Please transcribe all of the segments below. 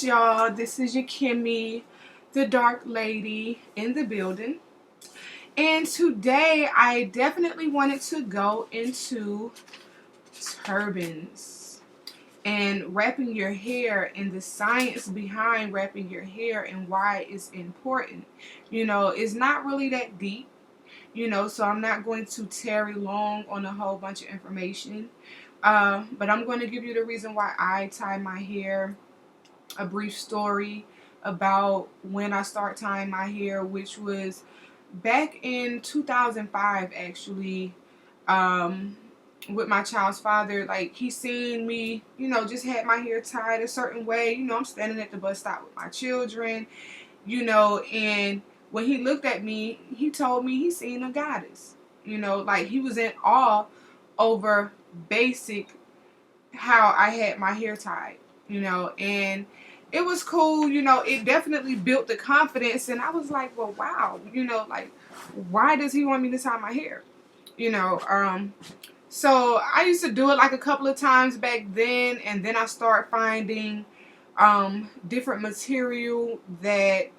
y'all. This is your Kimmy, the Dark Lady, in the building. And today I definitely wanted to go into turbans and wrapping your hair and the science behind wrapping your hair and why it's important. It's not really that deep, so I'm not going to tarry long on a whole bunch of information. But I'm going to give you the reason why I tie my hair, a brief story about when I start tying my hair, which was back in 2005 actually, with my child's father. Like, he seen me, just had my hair tied a certain way. I'm standing at the bus stop with my children, and when he looked at me, he told me he seen a goddess. Like, he was in awe over basic how I had my hair tied, and it was cool. It definitely built the confidence, and I was like, well, wow, like, why does he want me to tie my hair? So I used to do it like a couple of times back then, and then I started finding different material that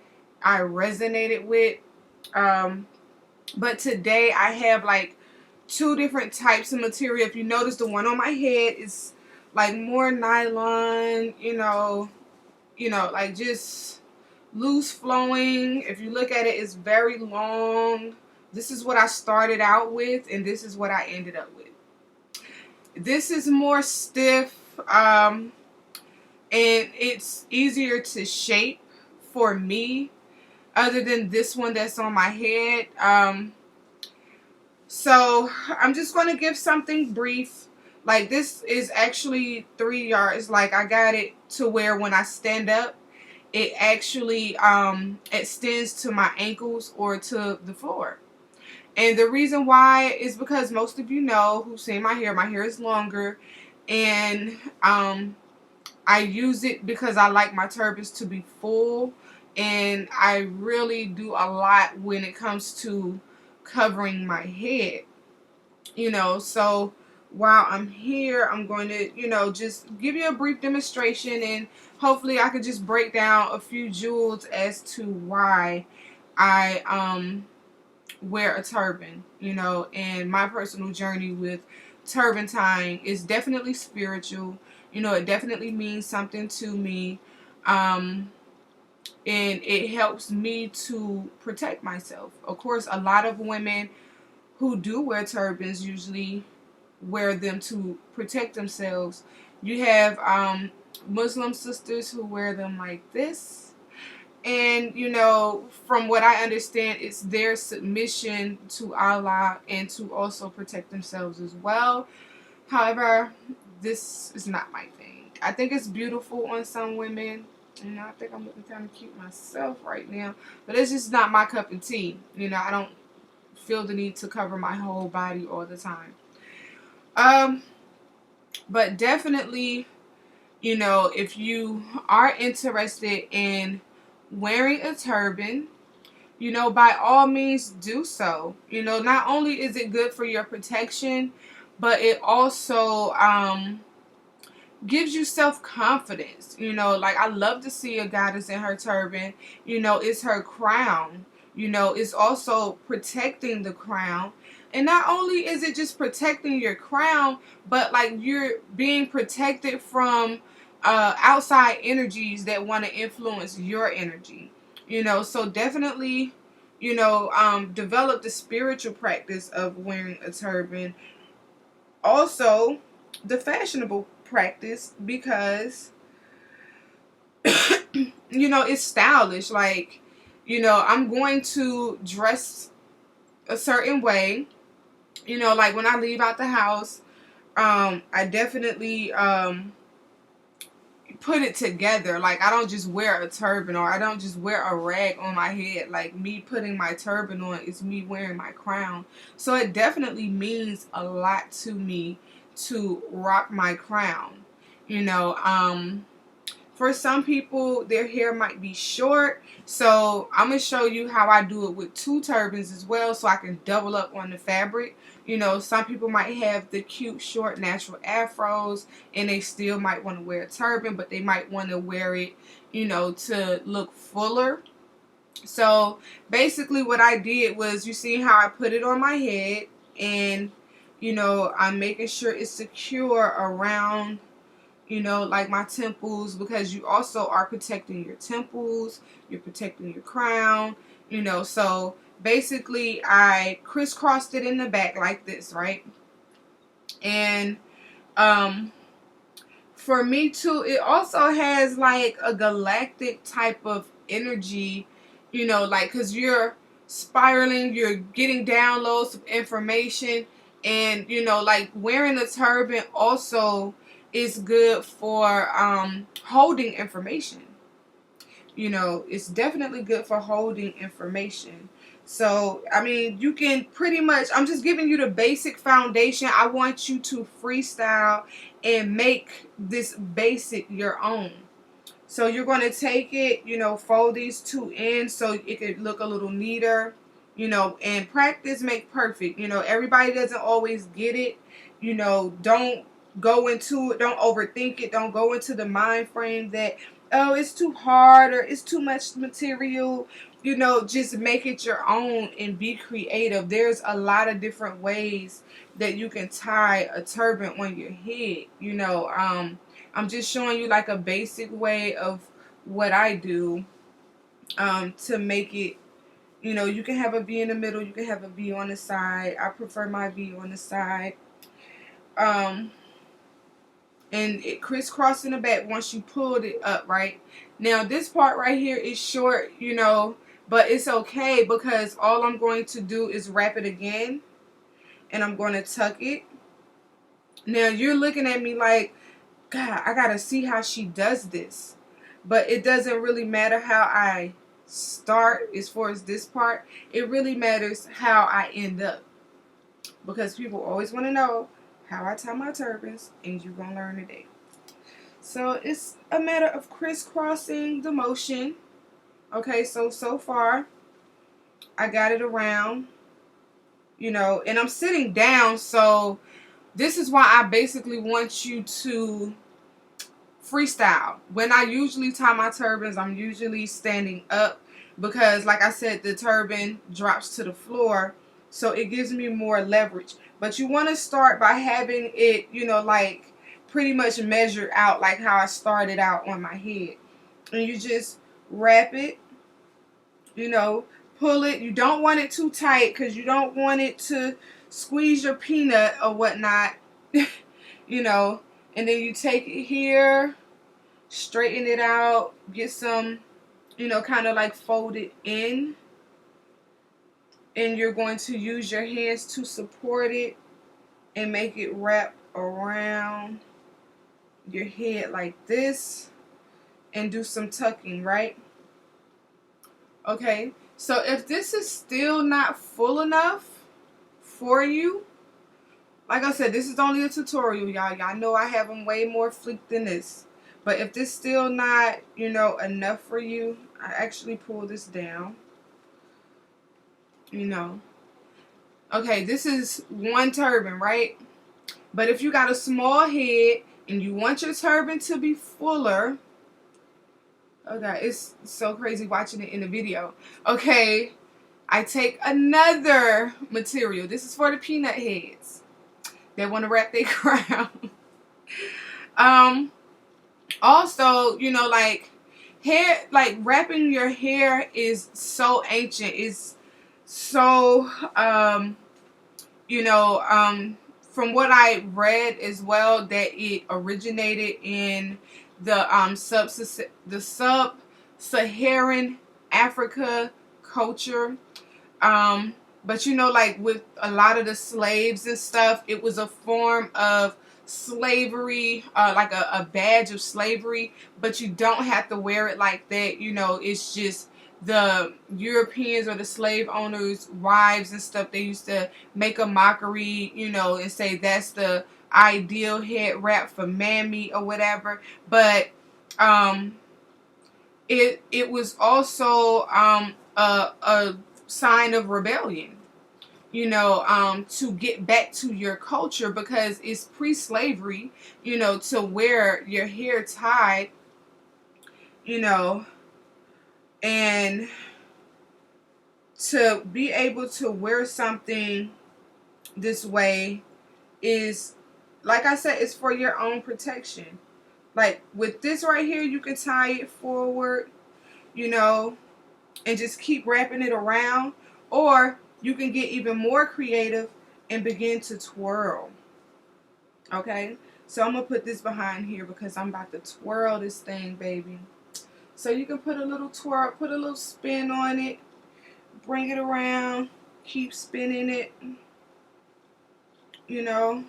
I resonated with. But today I have like two different types of material. If you notice, the one on my head is like more nylon, like just loose flowing. If you look at it, it's very long. This is what I started out with, and this is what I ended up with. This is more stiff, and it's easier to shape for me, other than this one that's on my head. So I'm just going to give something brief. Like, this is actually 3 yards. Like, I got it to where when I stand up, it actually extends to my ankles or to the floor. And the reason why is because most of you know who've seen my hair is longer, and I use it because I like my turbans to be full, and I really do a lot when it comes to covering my head. So while I'm here, I'm going to, just give you a brief demonstration, and hopefully I could just break down a few jewels as to why I wear a turban, and my personal journey with turban tying is definitely spiritual. It definitely means something to me, and it helps me to protect myself. Of course, a lot of women who do wear turbans usually wear them to protect themselves. You have Muslim sisters who wear them like this. And, from what I understand, it's their submission to Allah and to also protect themselves as well. However, this is not my thing. I think it's beautiful on some women. I think I'm looking kind of cute myself right now. But it's just not my cup of tea. I don't feel the need to cover my whole body all the time. But definitely, if you are interested in wearing a turban, by all means do so. Not only is it good for your protection, but it also gives you self-confidence. Like, I love to see a goddess in her turban. It's her crown. It's also protecting the crown. And not only is it just protecting your crown, but like, you're being protected from outside energies that want to influence your energy. So definitely, develop the spiritual practice of wearing a turban. Also, the fashionable practice, because it's stylish. Like, I'm going to dress a certain way. Like, when I leave out the house, I definitely put it together. Like, I don't just wear a turban, or I don't just wear a rag on my head. Like, me putting my turban on is me wearing my crown. So it definitely means a lot to me to rock my crown. For some people, their hair might be short, so I'm going to show you how I do it with 2 turbans as well, so I can double up on the fabric. Some people might have the cute, short, natural afros, and they still might want to wear a turban, but they might want to wear it, to look fuller. So basically what I did was, you see how I put it on my head, and I'm making sure it's secure around like my temples, because you also are protecting your temples, you're protecting your crown, so basically I crisscrossed it in the back like this, right? And for me too, it also has like a galactic type of energy, like, because you're spiraling, you're getting downloads of information, and like wearing a turban also is good for holding information. It's definitely good for holding information. So, I mean, you can pretty much, I'm just giving you the basic foundation. I want you to freestyle and make this basic your own. So you're going to take it, fold these two in so it could look a little neater, and practice make perfect. Everybody doesn't always get it. Don't go into it, don't overthink it, don't go into the mind frame that, oh, it's too hard or it's too much material. Just make it your own and be creative. There's a lot of different ways that you can tie a turban on your head. I'm just showing you like a basic way of what I do to make it, you can have a V in the middle, you can have a V on the side. I prefer my V on the side. And it crisscrossed in the back once you pulled it up, right? Now this part right here is short, but it's okay, because all I'm going to do is wrap it again, and I'm going to tuck it. Now you're looking at me like, God, I gotta see how she does this. But it doesn't really matter how I start as far as this part. It really matters how I end up, because people always want to know how I tie my turbans, and you're going to learn today. So it's a matter of crisscrossing the motion. Okay, so far I got it around, and I'm sitting down, so this is why I basically want you to freestyle. When I usually tie my turbans, I'm usually standing up, because like I said, the turban drops to the floor, so it gives me more leverage. But you want to start by having it, like pretty much measured out like how I started out on my head. And you just wrap it, pull it. You don't want it too tight, because you don't want it to squeeze your peanut or whatnot. And then you take it here, straighten it out, get some, kind of like fold it in. And you're going to use your hands to support it and make it wrap around your head like this, and do some tucking, right? Okay, so if this is still not full enough for you, like I said, this is only a tutorial, y'all. Y'all know I have them way more flicked than this. But if this still not, enough for you, I actually pull this down. Okay, this is one turban, right? But if you got a small head and you want your turban to be fuller, okay, it's so crazy watching it in the video. Okay, I take another material. This is for the peanut heads that want to wrap their crown. Also, like hair, like wrapping your hair is so ancient. It's so from what I read as well, that it originated in the sub-Saharan Africa culture. But like with a lot of the slaves and stuff, it was a form of slavery, like a badge of slavery. But you don't have to wear it like that. It's just the Europeans or the slave owners' wives and stuff, they used to make a mockery, and say that's the ideal head wrap for mammy or whatever. But it was also a sign of rebellion, to get back to your culture, because it's pre-slavery, to wear your hair tied, you know, and to be able to wear something this way is, like I said, it's for your own protection. Like with this right here, you can tie it forward, you know, and just keep wrapping it around. Or you can get even more creative and begin to twirl. Okay? So I'm going to put this behind here because I'm about to twirl this thing, baby. So you can put a little twirl, put a little spin on it, bring it around, keep spinning it, you know.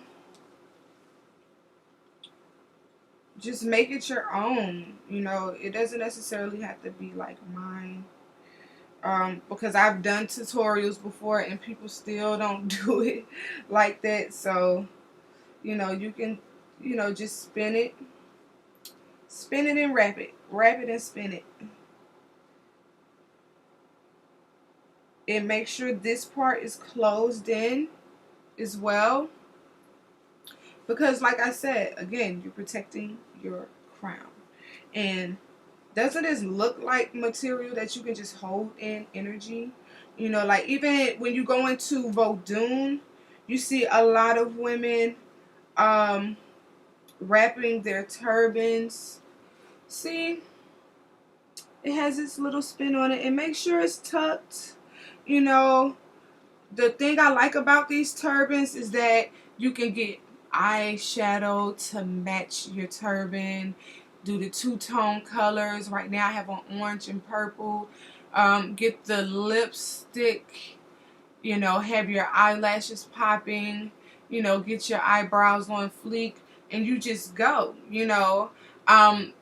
Just make it your own, you know. It doesn't necessarily have to be like mine. Because I've done tutorials before and people still don't do it like that. So, you know, you can, you know, just spin it and wrap it and spin it. And make sure this part is closed in as well. Because like I said, again, you're protecting your crown. And doesn't this look like material that you can just hold in energy? You know, like even when you go into Vodun, you see a lot of women wrapping their turbans. See, it has this little spin on it, and make sure it's tucked. You know, the thing I like about these turbans is that you can get eyeshadow to match your turban. Do the two-tone colors. Right now I have on orange and purple. Get the lipstick, you know, have your eyelashes popping, you know, get your eyebrows on fleek, and you just go, you know.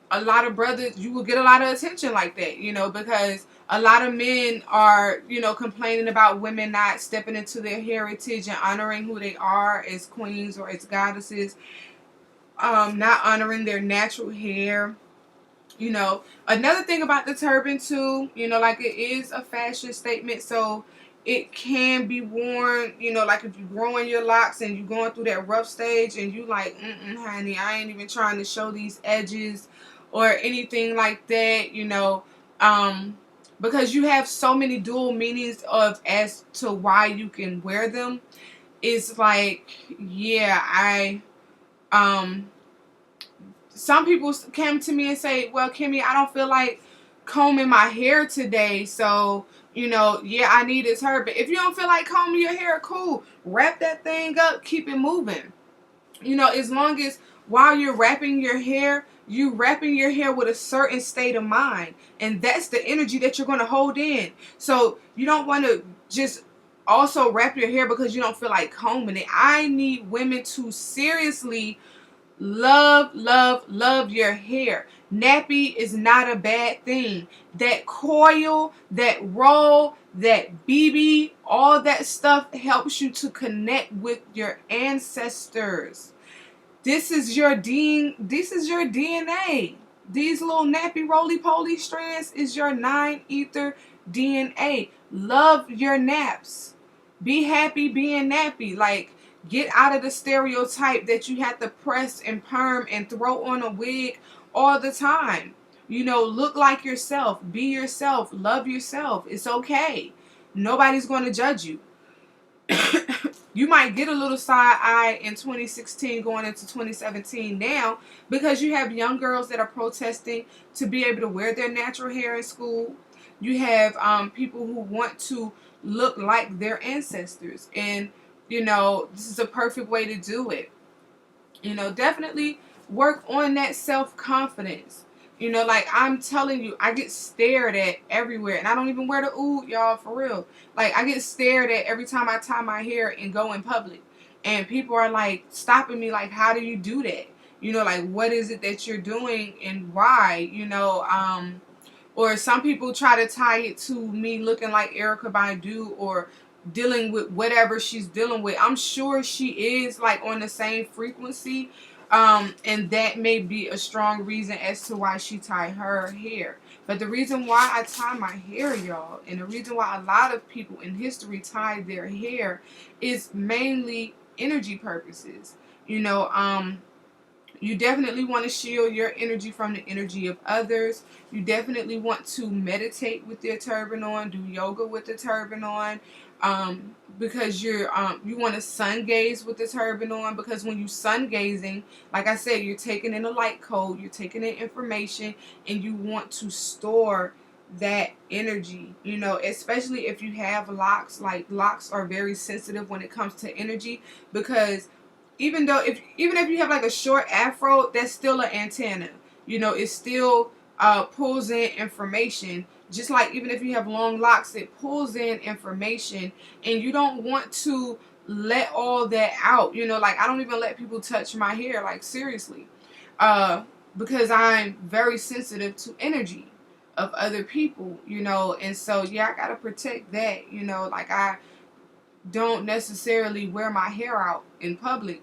A lot of brothers, you will get a lot of attention like that, you know, because a lot of men are, you know, complaining about women not stepping into their heritage and honoring who they are as queens or as goddesses, not honoring their natural hair. You know, another thing about the turban too, you know, like it is a fashion statement, so it can be worn, you know, like if you're growing your locks and you're going through that rough stage and you like, honey, I ain't even trying to show these edges or anything like that, you know, because you have so many dual meanings of as to why you can wear them. It's like, yeah, some people came to me and say, well, Kimmy, I don't feel like combing my hair today. So, you know, yeah, I need a turban. If you don't feel like combing your hair, cool. Wrap that thing up. Keep it moving. You know, as long as while you're wrapping your hair, you wrapping your hair with a certain state of mind. And that's the energy that you're going to hold in. So you don't want to just also wrap your hair because you don't feel like combing it. I need women to seriously love your hair. Nappy is not a bad thing. That coil, that roll, that BB, all that stuff helps you to connect with your ancestors. This is your DNA. These little nappy roly-poly strands is your 9 ether DNA. Love your naps. Be happy being nappy. Like, get out of the stereotype that you have to press and perm and throw on a wig all the time. You know, look like yourself. Be yourself. Love yourself. It's okay. Nobody's going to judge you. You might get a little side eye in 2016 going into 2017 now because you have young girls that are protesting to be able to wear their natural hair in school. You have people who want to look like their ancestors. And, you know, this is a perfect way to do it. You know, definitely work on that self-confidence. You know, like I'm telling you, I get stared at everywhere. And I don't even wear the oud, y'all, for real. Like, I get stared at every time I tie my hair and go in public. And people are, like, stopping me, like, how do you do that? You know, like, what is it that you're doing and why? You know, or some people try to tie it to me looking like Erykah Badu or dealing with whatever she's dealing with. I'm sure she is, like, on the same frequency. And that may be a strong reason as to why she tied her hair. But the reason why I tie my hair, y'all, and the reason why a lot of people in history tied their hair is mainly energy purposes. You know, You definitely want to shield your energy from the energy of others. You definitely want to meditate with your turban on, do yoga with the turban on, because you want to sun gaze with the turban on. Because when you sun gazing, like I said, you're taking in a light code, you're taking in information, and you want to store that energy. You know, especially if you have locks. Like locks are very sensitive when it comes to energy, because even if you have like a short afro, that's still an antenna. You know, it still pulls in information. Just like even if you have long locks, it pulls in information, and you don't want to let all that out. You know, like I don't even let people touch my hair, like seriously, uh, because I'm very sensitive to energy of other people. You know, and so yeah, I gotta protect that. You know, like I don't necessarily wear my hair out in public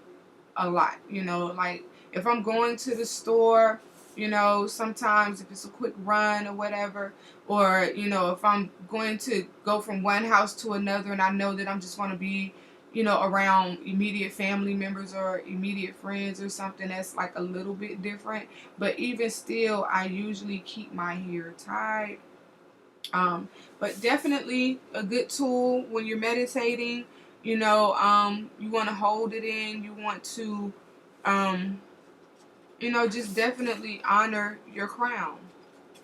a lot. You know, like if I'm going to the store, you know, sometimes if it's a quick run or whatever, or you know, if I'm going to go from one house to another and I know that I'm just going to be, you know, around immediate family members or immediate friends or something, that's like a little bit different. But even still, I usually keep my hair tied. But definitely a good tool when you're meditating. You know, you want to hold it in. You want to, um, you know, just definitely honor your crown.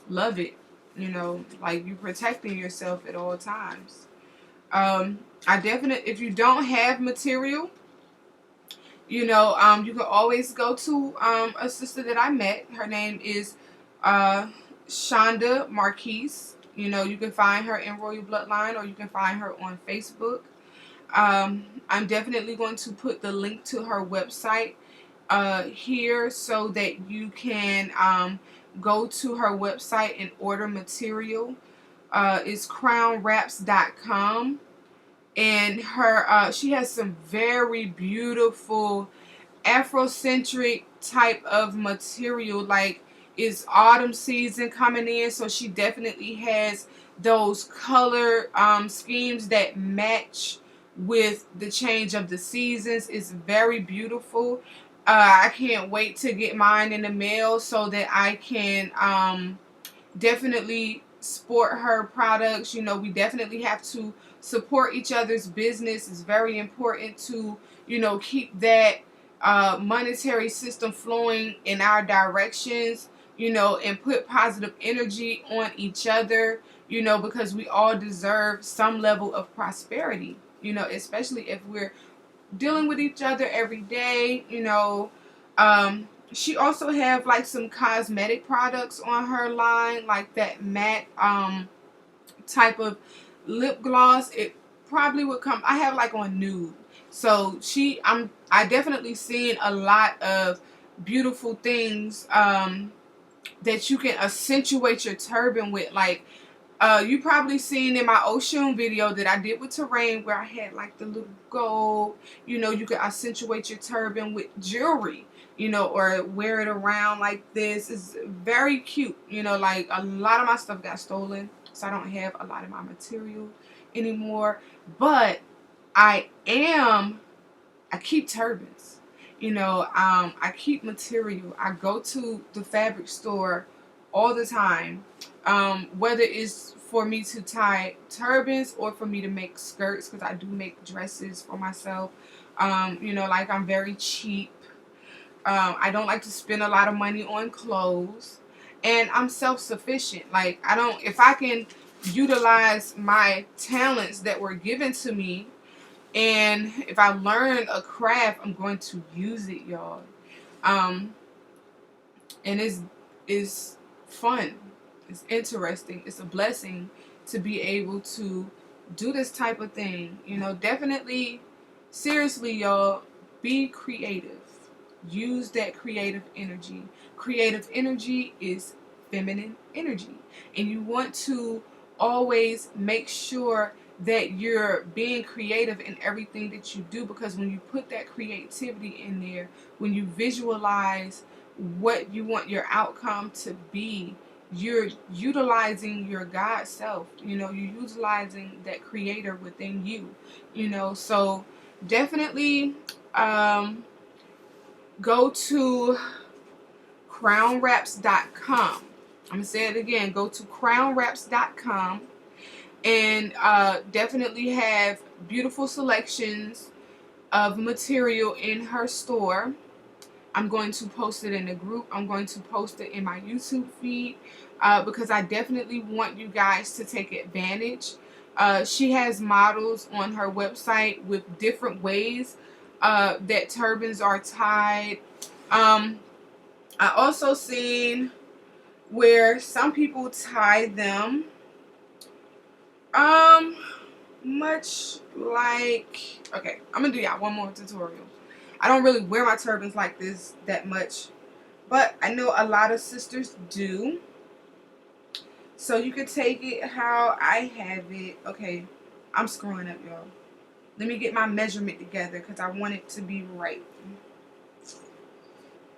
Love it. You know, like you're protecting yourself at all times. I definitely, if you don't have material, you know, you can always go to a sister that I met. Her name is uh, Shonda Marquise. You know, you can find her in Royal Bloodline, or you can find her on Facebook. I'm definitely going to put the link to her website here so that you can go to her website and order material. It's crownwraps.com. And her she has some very beautiful Afrocentric type of material. Like it's autumn season coming in, so she definitely has those color schemes that match with the change of the seasons. It's very beautiful. I can't wait to get mine in the mail so that I can definitely sport her products. You know, we definitely have to support each other's business. It's very important to, you know, keep that monetary system flowing in our directions, you know, and put positive energy on each other, you know, because we all deserve some level of prosperity, you know, especially if we're dealing with each other every day, you know. She also have like some cosmetic products on her line, like that matte type of lip gloss. It probably would come, I have like on nude. So I definitely seen a lot of beautiful things that you can accentuate your turban with. Like you probably seen in my Ocean video that I did with Terrain, where I had like the little gold. You know, you can accentuate your turban with jewelry, you know, or wear it around like this. It's very cute. You know, like a lot of my stuff got stolen, so I don't have a lot of my material anymore. But I keep turbans. You know, I keep material. I go to the fabric store all the time, whether it's for me to tie turbans or for me to make skirts, because I do make dresses for myself. You know, like I'm very cheap. I don't like to spend a lot of money on clothes, and I'm self-sufficient. Like if I can utilize my talents that were given to me, and if I learn a craft, I'm going to use it, y'all. Um, and it's fun. It's interesting. It's a blessing to be able to do this type of thing. You know, definitely, seriously, y'all, be creative. Use that creative energy. Creative energy is feminine energy. And you want to always make sure that you're being creative in everything that you do, because when you put that creativity in there, when you visualize what you want your outcome to be, you're utilizing your God self. You know, you're utilizing that creator within you. You know, so definitely go to crownwraps.com. I'm going to say it again. Go to crownwraps.com and definitely have beautiful selections of material in her store. I'm going to post it in the group. I'm going to post it in my YouTube feed because I definitely want you guys to take advantage. She has models on her website with different ways that turbans are tied. I also seen where some people tie them much like, okay, I'm gonna do y'all one more tutorial. I don't really wear my turbans like this that much, but I know a lot of sisters do. So you could take it how I have it. Okay, I'm screwing up, y'all. Let me get my measurement together because I want it to be right.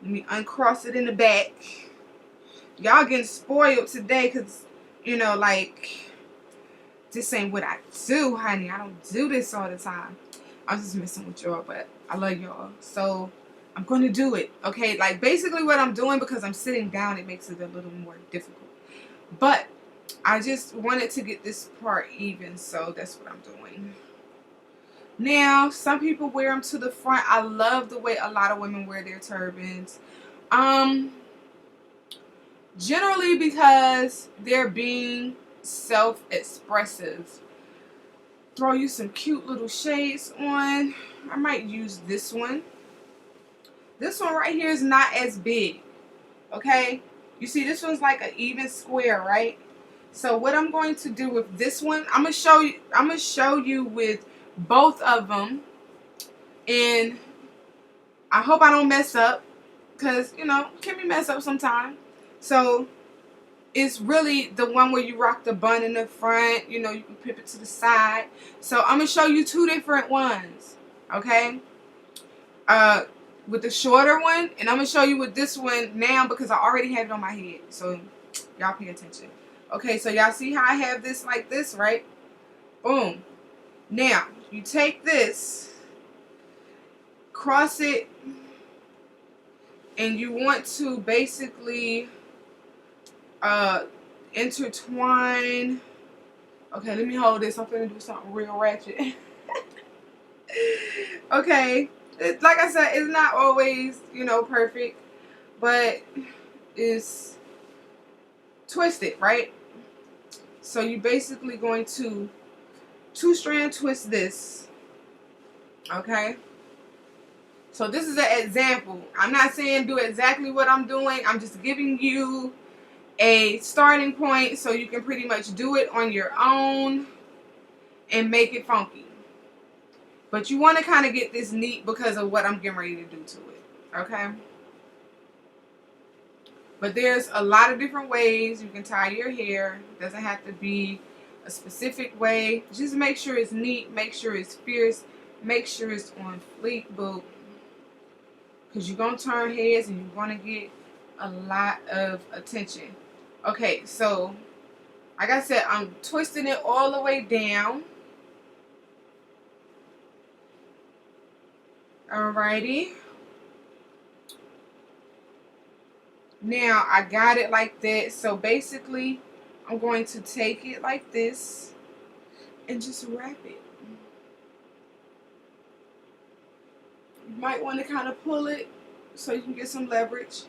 Let me uncross it in the back. Y'all getting spoiled today because, you know, like, this ain't what I do, honey. I don't do this all the time. I'm just messing with y'all, but I love y'all. So I'm going to do it, okay? Like, basically what I'm doing, because I'm sitting down, it makes it a little more difficult. But I just wanted to get this part even, so that's what I'm doing. Now, some people wear them to the front. I love the way a lot of women wear their turbans. Generally because they're being self-expressive. Throw you some cute little shades on. I might use this one. This one right here is not as big. Okay? You see, this one's like an even square, right? So what I'm going to do with this one, I'm gonna show you with both of them. And I hope I don't mess up. Because, you know, can we mess up sometime? So it's really the one where you rock the bun in the front. You know, you can pip it to the side. So I'm going to show you two different ones. Okay? With the shorter one. And I'm going to show you with this one now because I already have it on my head. So y'all pay attention. Okay, so y'all see how I have this like this, right? Boom. Now, you take this, cross it, and you want to basically intertwine. Okay, let me hold this. I'm gonna do something real ratchet. Okay, like I said, it's not always, you know, perfect, but it's twisted, right? So you basically going to two-strand twist this. Okay. So this is an example. I'm not saying do exactly what I'm doing. I'm just giving you a starting point so you can pretty much do it on your own and make it funky. But you want to kind of get this neat because of what I'm getting ready to do to it. Okay? But there's a lot of different ways you can tie your hair. It doesn't have to be a specific way. Just make sure it's neat. Make sure it's fierce. Make sure it's on fleek, boo. Because you're going to turn heads and you're going to get a lot of attention. Okay, so like I said, I'm twisting it all the way down. Alrighty. Now I got it like that. So basically, I'm going to take it like this and just wrap it. You might want to kind of pull it so you can get some leverage.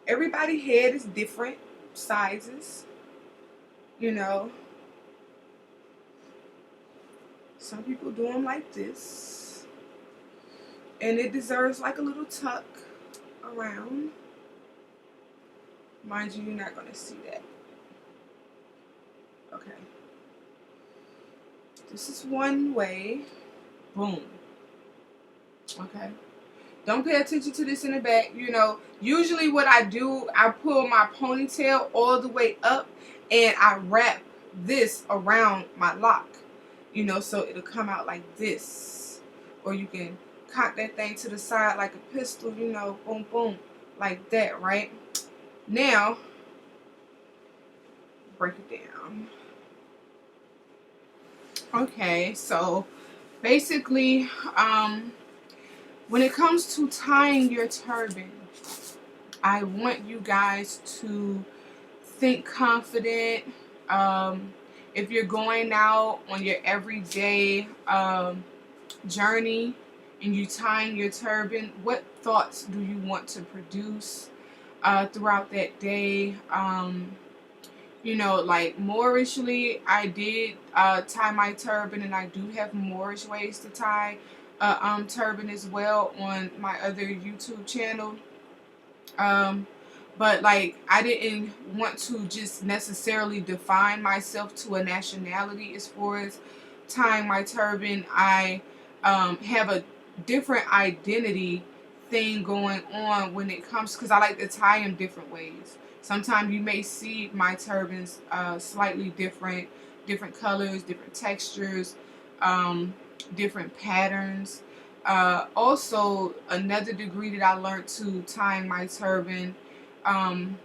Everybody's head is different sizes, you know. Some people do them like this. And it deserves like a little tuck around. Mind you, you're not going to see that. Okay. This is one way. Boom. Okay. Don't pay attention to this in the back. You know, usually what I do, I pull my ponytail all the way up and I wrap this around my lock. You know, so it'll come out like this. Or you can cock that thing to the side like a pistol, you know, boom, boom, like that, right? Now, break it down. Okay, so basically, when it comes to tying your turban, I want you guys to think confident. Um, if you're going out on your everyday journey and you tying your turban, what thoughts do you want to produce throughout that day? You know, like Moorishly, I did tie my turban, and I do have Moorish ways to tie turban as well on my other YouTube channel. Um, but like, I didn't want to just necessarily define myself to a nationality as far as tying my turban. I have a different identity thing going on when it comes, because I like to tie them different ways. Sometimes you may see my turbans slightly different colors, different textures, um, different patterns. Also, another degree that I learned to tying my turban um,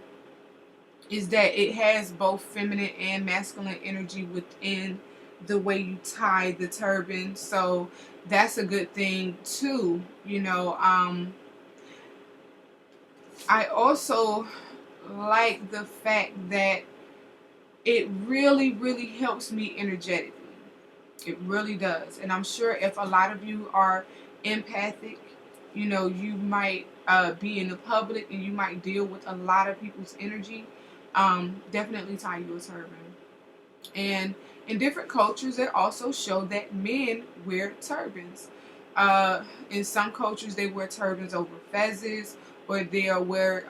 is that it has both feminine and masculine energy within the way you tie the turban. So that's a good thing too. You know, I also like the fact that it really, really helps me energetically. It really does. And I'm sure if a lot of you are empathic, you know, you might be in the public and you might deal with a lot of people's energy. Definitely tie your turban. And in different cultures, they also show that men wear turbans. In some cultures, they wear turbans over fezzes, or they'll wear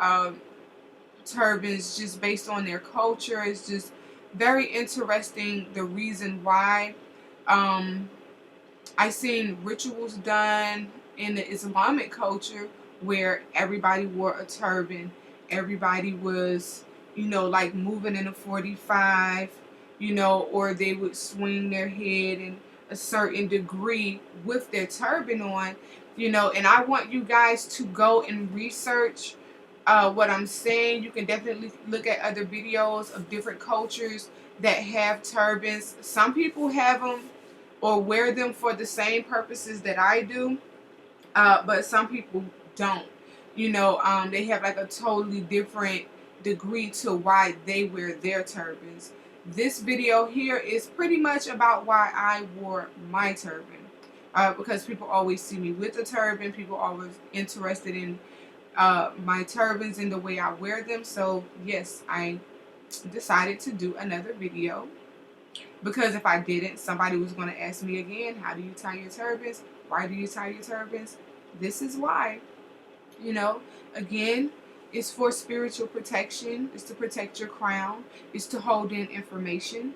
turbans just based on their culture. It's just very interesting the reason why. Um, I seen rituals done in the Islamic culture where everybody wore a turban. Everybody was, you know, like moving in a 45, you know, or they would swing their head in a certain degree with their turban on, you know. And I want you guys to go and research what I'm saying. You can definitely look at other videos of different cultures that have turbans. Some people have them or wear them for the same purposes that I do, but some people don't. You know, they have like a totally different degree to why they wear their turbans. This video here is pretty much about why I wore my turban. Because people always see me with a turban. People are always interested in my turbans and the way I wear them. So yes, I decided to do another video. Because if I didn't, somebody was going to ask me again, how do you tie your turbans? Why do you tie your turbans? This is why. You know, again, it's for spiritual protection. It's to protect your crown. It's to hold in information.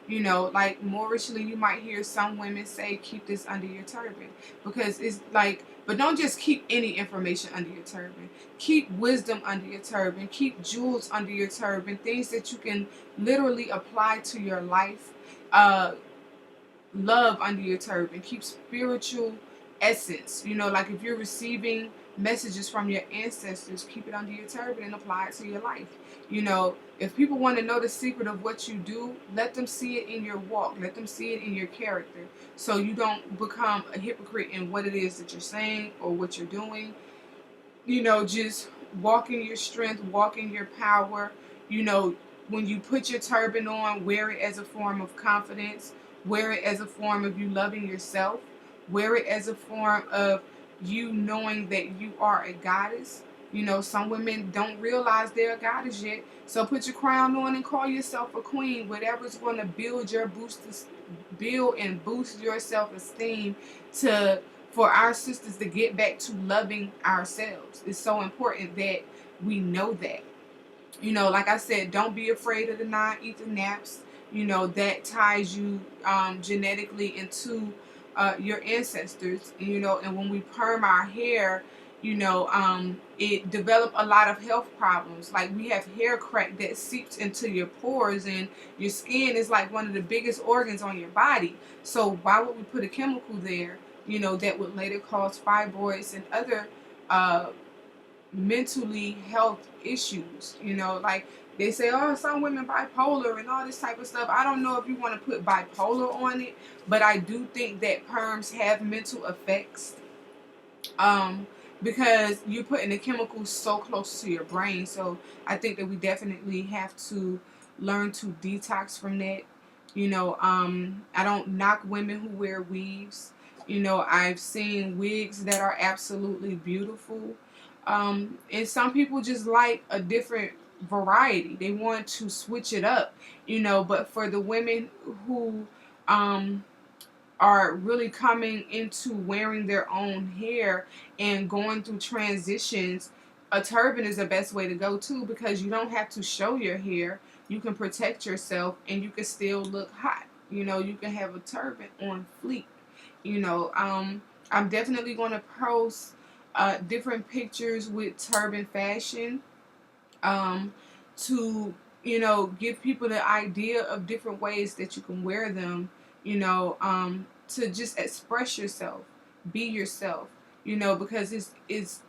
You know, like Moorishly, you might hear some women say, keep this under your turban. Because it's like, but don't just keep any information under your turban. Keep wisdom under your turban. Keep jewels under your turban. Things that you can literally apply to your life. Love under your turban. Keep spiritual essence. You know, like if you're receiving messages from your ancestors, keep it under your turban and apply it to your life. You know, if people want to know the secret of what you do, let them see it in your walk. Let them see it in your character, so you don't become a hypocrite in what it is that you're saying or what you're doing. You know, just walk in your strength, walk in your power. You know, when you put your turban on, wear it as a form of confidence. Wear it as a form of you loving yourself. Wear it as a form of you knowing that you are a goddess. You know, some women don't realize they're a goddess yet. So put your crown on and call yourself a queen. Whatever's going to build and boost your self-esteem to for our sisters to get back to loving ourselves. It's so important that we know that. You know, like I said, don't be afraid of the non-ether naps. You know, that ties you genetically into your ancestors. You know, and when we perm our hair, you know, it developed a lot of health problems. Like we have hair crack that seeps into your pores, and your skin is like one of the biggest organs on your body. So why would we put a chemical there, you know, that would later cause fibroids and other mentally health issues? You know, like they say, oh, some women bipolar and all this type of stuff. I don't know if you want to put bipolar on it, but I do think that perms have mental effects. because you're putting the chemicals so close to your brain. So I think that we definitely have to learn to detox from that. I don't knock women who wear weaves. I've seen wigs that are absolutely beautiful. And some people just like a different variety. They want to switch it up, but for the women who are really coming into wearing their own hair and going through transitions, a turban is the best way to go too, because you don't have to show your hair. You can protect yourself and you can still look hot. You can have a turban on fleek. I'm definitely going to post different pictures with turban fashion, to give people the idea of different ways that you can wear them, to just express yourself, be yourself, because it's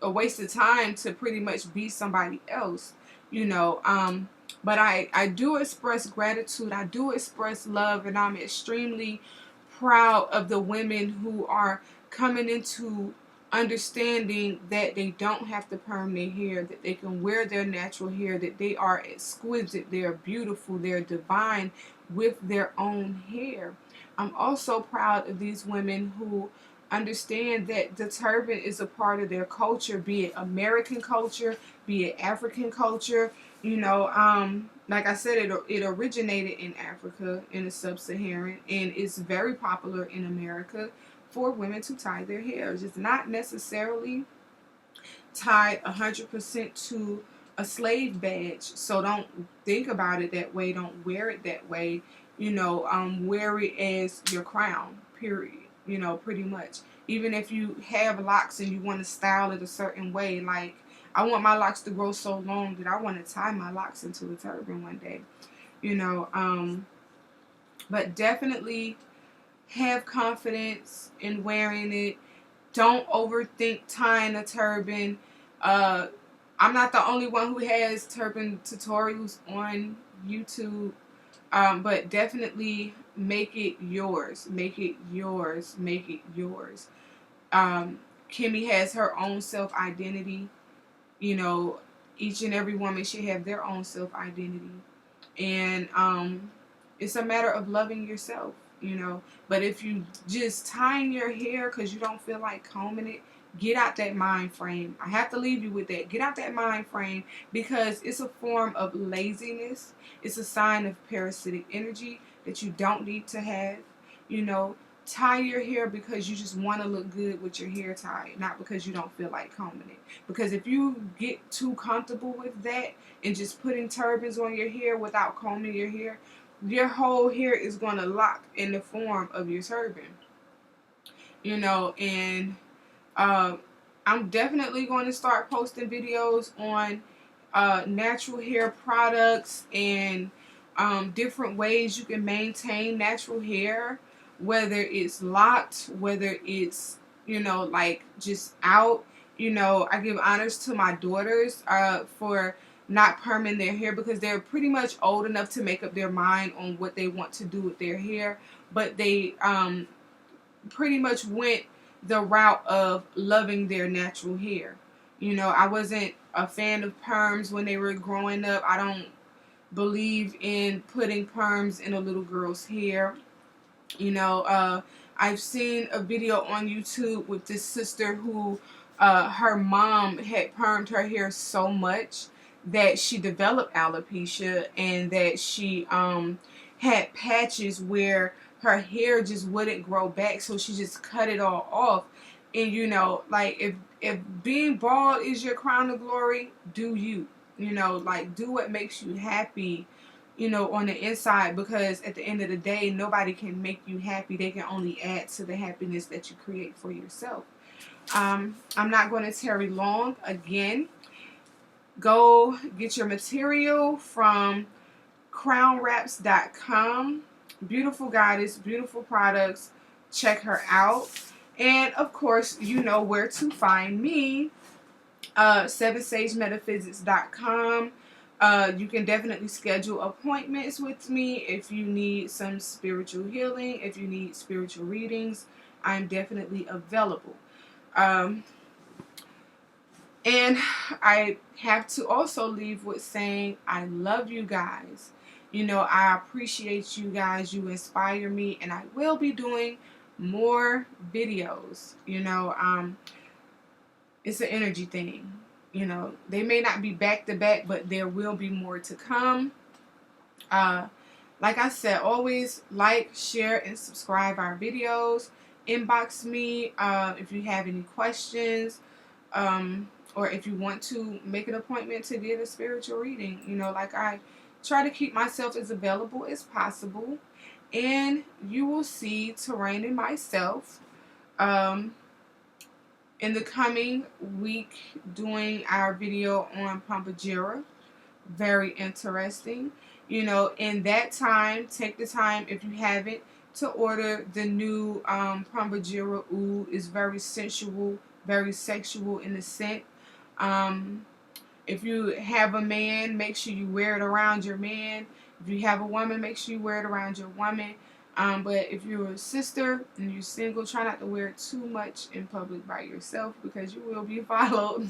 a waste of time to pretty much be somebody else, but I do express gratitude, I do express love, and I'm extremely proud of the women who are coming into understanding that they don't have to perm their hair, that they can wear their natural hair, that they are exquisite, they are beautiful, they're divine with their own hair. I'm also proud of these women who understand that the turban is a part of their culture, be it American culture, be it African culture. Like I said, it originated in Africa, in the sub-Saharan, and it's very popular in America for women to tie their hair. It's not necessarily tied 100% to a slave badge. So don't think about it that way. Don't wear it that way. Wear it as your crown, period. Pretty much. Even if you have locks and you want to style it a certain way, like I want my locks to grow so long that I want to tie my locks into a turban one day. But definitely have confidence in wearing it. Don't overthink tying a turban. I'm not the only one who has turban tutorials on YouTube, but definitely make it yours. Make it yours. Make it yours. Kimmy has her own self-identity. Each and every woman should have their own self-identity. And it's a matter of loving yourself, But if you just tying your hair because you don't feel like combing it, get out that mind frame. I have to leave you with that. Get out that mind frame, because it's a form of laziness. It's a sign of parasitic energy that you don't need to have. Tie your hair because you just want to look good with your hair tied, not because you don't feel like combing it. Because if you get too comfortable with that and just putting turbans on your hair without combing your whole hair is going to lock in the form of your turban. And I'm definitely going to start posting videos on natural hair products and different ways you can maintain natural hair, whether it's locked, whether it's, like just out. I give honors to my daughters for not perming their hair, because they're pretty much old enough to make up their mind on what they want to do with their hair, but they pretty much went the route of loving their natural hair. I wasn't a fan of perms when they were growing up. I don't believe in putting perms in a little girl's hair. I've seen a video on YouTube with this sister who her mom had permed her hair so much that she developed alopecia, and that she had patches where her hair just wouldn't grow back, so she just cut it all off. And like if being bald is your crown of glory, do you. Like do what makes you happy, on the inside, because at the end of the day, nobody can make you happy. They can only add to the happiness that you create for yourself. I'm not going to tarry long. Again, go get your material from crownwraps.com. Beautiful goddess, beautiful products. Check her out. And of course, you know where to find me. 7sagemetaphysics.com. You can definitely schedule appointments with me if you need some spiritual healing, if you need spiritual readings. I'm definitely available. And I have to also leave with saying I love you guys. You know, I appreciate you guys. You inspire me, and I will be doing more videos. You know, it's an energy thing. You know, they may not be back to back, but there will be more to come. Uh, like I said, always like, share, and subscribe our videos. Inbox me if you have any questions, or if you want to make an appointment to get a spiritual reading. You know, like I try to keep myself as available as possible. And you will see Terrain and myself in the coming week doing our video on Pampajira. Very interesting. You know, in that time, take the time, if you haven't, to order the new Pampajira Oud. Is very sensual, very sexual in the scent. If you have a man, make sure you wear it around your man. If you have a woman, make sure you wear it around your woman. But if you're a sister and you're single, try not to wear it too much in public by yourself, because you will be followed.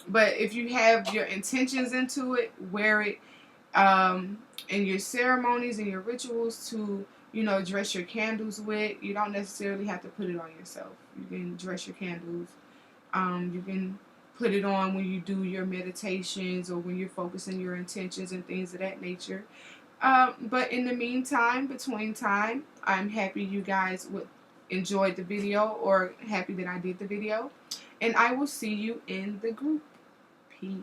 But if you have your intentions into it, wear it in your ceremonies and your rituals to, you know, dress your candles with. You don't necessarily have to put it on yourself. You can dress your candles. You can put it on when you do your meditations or when you're focusing your intentions and things of that nature. But in the meantime, between time, I'm happy you guys enjoyed the video, or happy that I did the video. And I will see you in the group. Peace.